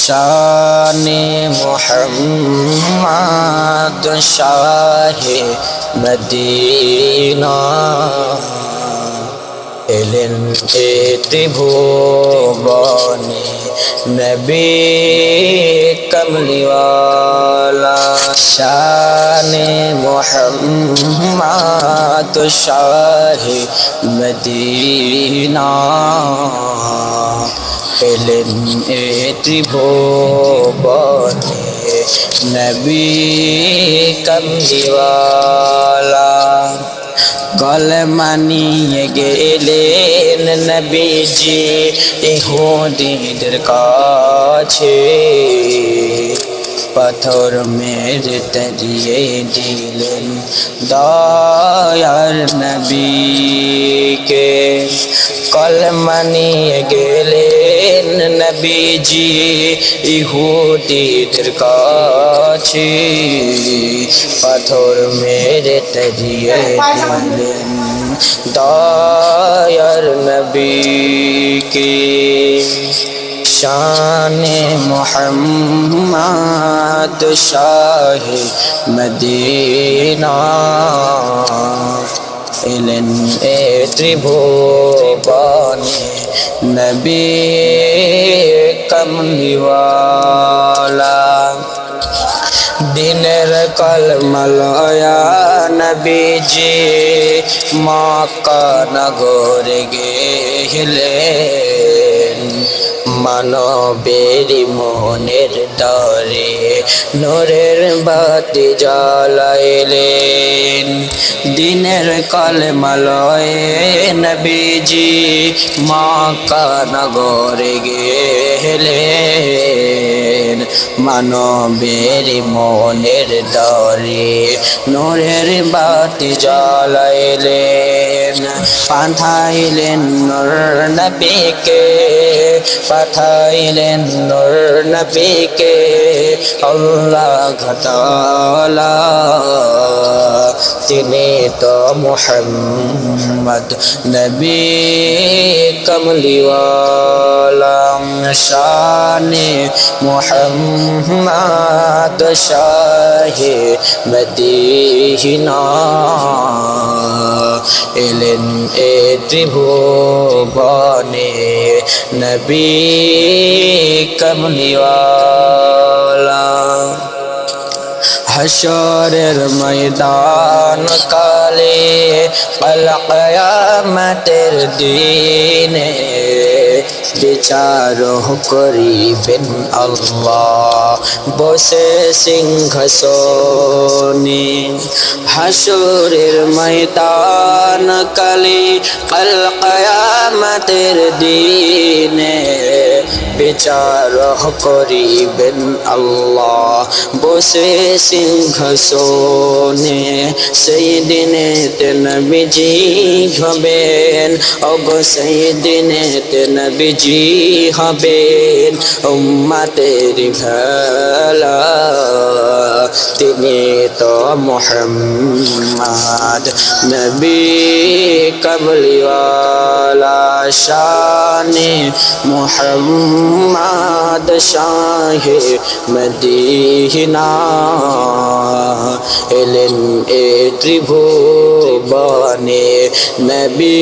शान Mohammad Shah Medina Allen ए त्रिभुवने नबी कमलीवाला शान Mohammad Shah Medina Allen ए त्रिभुवने नबी कमलीवाला गल मानिए गेलेन नबीजी इहुदीদের কাছে পাথর মেরে তরিয়ে দিলেন দয়ার নবীকে কলমা নিয়ে গেলেন নবীজি ইহুদীদের কাছে পাথর মেরে তরিয়ে দিলেন দয়ার নবীকে शान मोहम्मद शाहे मदीना एलेन ए त्रिभुवने नबी कमलीवाला दिनेर कलमा लया नबीजी मक्का नगरे गेलेन মানবের মনের তরে নূরের বাতি জ্বালাইলেন দিনের কলমা লয়ে নবীজি মক্কা নগরে গেলেন মানবের মনের তরে নূরের বাতি জ্বালাইলেন পাঠাইলেন নূর নবীকে পাঠাইলেন নূর নবীকে আল্লাহ তাআলা তিনি তো মুহাম্মদ নবী কমলীওয়ালা শানে মুহাম্মদ শাহে মদীনা এলেন এ ত্রিভুবনে नबी कमलीवाला हशरेर मैदान काले कल क़यामतेर दिने বিচার করিবেন আল্লাহ বসে সিংহাসনে হাসরের ময়দান কালে কাল কিয়ামতের দিনে বিচার করিবেন আল্লাহ বসে সিংহাসনে সেই দিনে নবীজি হবেন ওগো সেই দিনে নবীজি হবেন উম্মতের ভালা তিনি তো মুহাম্মদ নবী কমলীওয়ালা শানে মুহাম্মদ শাহে মদীনা এলেন এ ত্রিভুবনে নবী